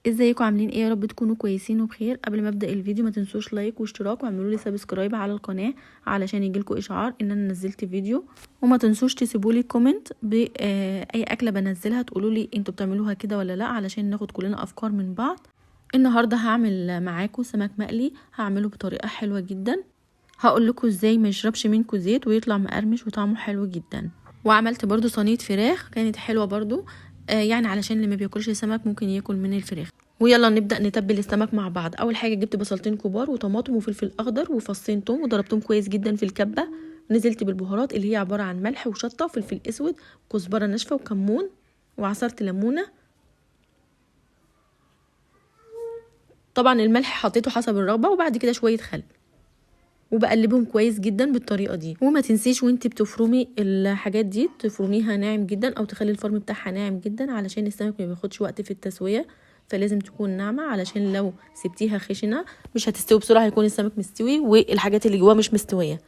ازيكم عاملين ايه؟ يا رب تكونوا كويسين وبخير. قبل ما ابدا الفيديو ما تنسوش لايك واشتراك واعملوا لي سبسكرايب على القناه علشان يجيلكوا اشعار ان انا نزلت فيديو. وما تنسوش تسيبوا لي كومنت باي اكله بنزلها تقولوا لي انتوا بتعملوها كده ولا لا، علشان ناخد كلنا افكار من بعض. النهارده هعمل معاكم سمك مقلي، هعمله بطريقه حلوه جدا. هقول لكم ازاي ما يشربش منكم زيت ويطلع مقرمش وطعمه حلو جدا. وعملت برضو صينيه فراخ كانت حلوه برضو، يعني علشان اللي ما بياكلش سمك ممكن ياكل من الفراخ. ويلا نبدا نتبل السمك مع بعض. اول حاجه جبت بصلتين كبار وطماطم وفلفل اخضر وفصين توم وضربتهم كويس جدا في الكبه. نزلت بالبهارات اللي هي عباره عن ملح وشطه وفلفل اسود وكزبره ناشفه وكمون وعصرت ليمونه. طبعا الملح حطيته حسب الرغبه، وبعد كده شويه خل، وبقلبهم كويس جدا بالطريقه دي. وما تنسيش وانت بتفرمي الحاجات دي تفرميها ناعم جدا او تخلي الفرم بتاعها ناعم جدا علشان السمك ما بياخدش وقت في التسويه، فلازم تكون ناعمه علشان لو سبتيها خشنه مش هتستوي بسرعه، هيكون السمك مستوي والحاجات اللي جواه مش مستويه،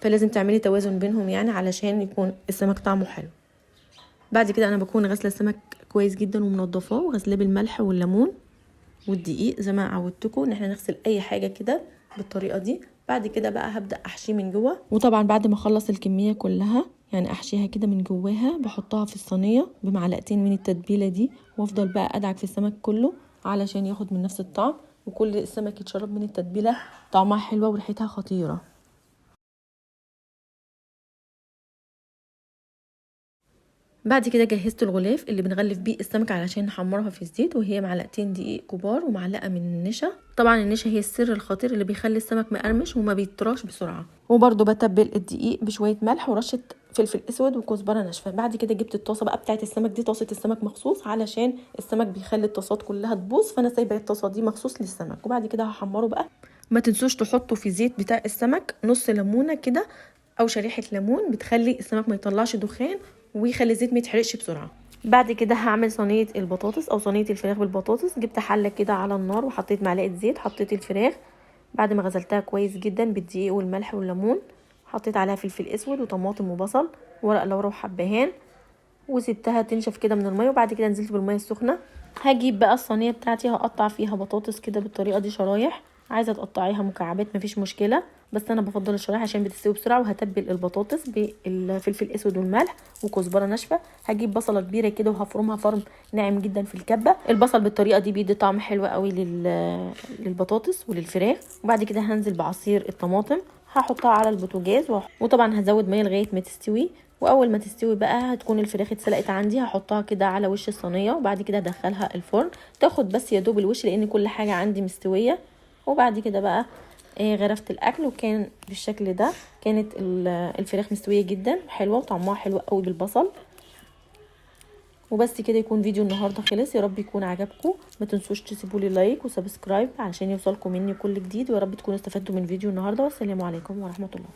فلازم تعملي توازن بينهم يعني علشان يكون السمك طعمه حلو. بعد كده انا بكون غسله السمك كويس جدا ومنضفاه وغسلاه بالملح والليمون والدقيق زي ما عودتكم ان احنا نغسل اي حاجه كده بالطريقه دي. بعد كده بقى هبدا احشيه من جوه، وطبعا بعد ما اخلص الكميه كلها يعني احشيها كده من جواها بحطها في الصينيه بمعلقتين من التتبيله دي، وافضل بقى ادعك في السمك كله علشان ياخد من نفس الطعم، وكل السمك يتشرب من التتبيله طعمها حلوه وريحتها خطيره. بعد كده جهزت الغلاف اللي بنغلف بيه السمك علشان نحمرها في الزيت، وهي معلقتين دقيق كبار ومعلقه من النشا. طبعا النشا هي السر الخطير اللي بيخلي السمك مقرمش وما بيطراش بسرعه. وبرده بتبل الدقيق بشويه ملح ورشه فلفل اسود وكزبره ناشفه. بعد كده جبت الطاسه بقى بتاعه السمك دي، طاسه السمك مخصوص علشان السمك بيخلي الطاسات كلها تبوظ، فانا سايبه الطاسه دي مخصوص للسمك. وبعد كده هحمره بقى. ما تنسوش تحطوا في زيت بتاع السمك نص ليمونه كده او شريحه ليمون، بتخلي السمك ما يطلعش دخان ويخلي الزيت ما يتحرقش بسرعه. بعد كده هعمل صينيه البطاطس او صينيه الفراخ بالبطاطس. جبت حله كده على النار وحطيت معلقه زيت، حطيت الفراخ بعد ما غسلتها كويس جدا بالدقيق والملح والليمون، حطيت عليها فلفل اسود وطماطم وبصل ورق لورا وحبهان، وسبتها تنشف كده من الميه. وبعد كده نزلت بالميه السخنه. هجيب بقى الصينيه بتاعتي هقطع فيها بطاطس كده بالطريقه دي شرايح، عايزه تقطعيها مكعبات مفيش مشكله، بس انا بفضل الشرايح عشان بتستوي بسرعه. وهتبل البطاطس بالفلفل الاسود والملح وكزبره ناشفه. هجيب بصله كبيره كده وهفرمها فرم ناعم جدا في الكبه. البصل بالطريقه دي بيدي طعم حلو قوي للبطاطس وللفراخ. وبعد كده هنزل بعصير الطماطم هحطها على البوتاجاز، وطبعا هزود ميه لغايه ما تستوي. واول ما تستوي بقى هتكون الفراخ اتسلقت عندي، هحطها كده على وش الصينيه وبعد كده ادخلها الفرن تاخد بس يا دوب الوش لان كل حاجه عندي مستويه. وبعد كده بقى غرفت الاكل وكان بالشكل ده. كانت الفراخ مستويه جدا حلوه وطعمها حلو قوي بالبصل. وبس كده يكون فيديو النهارده خلص. يا رب يكون عجبكم. ما تنسوش تسيبوا لي لايك وسبسكرايب علشان يوصلكم مني كل جديد، ويا رب تكونوا استفدتوا من فيديو النهارده. والسلام عليكم ورحمه الله.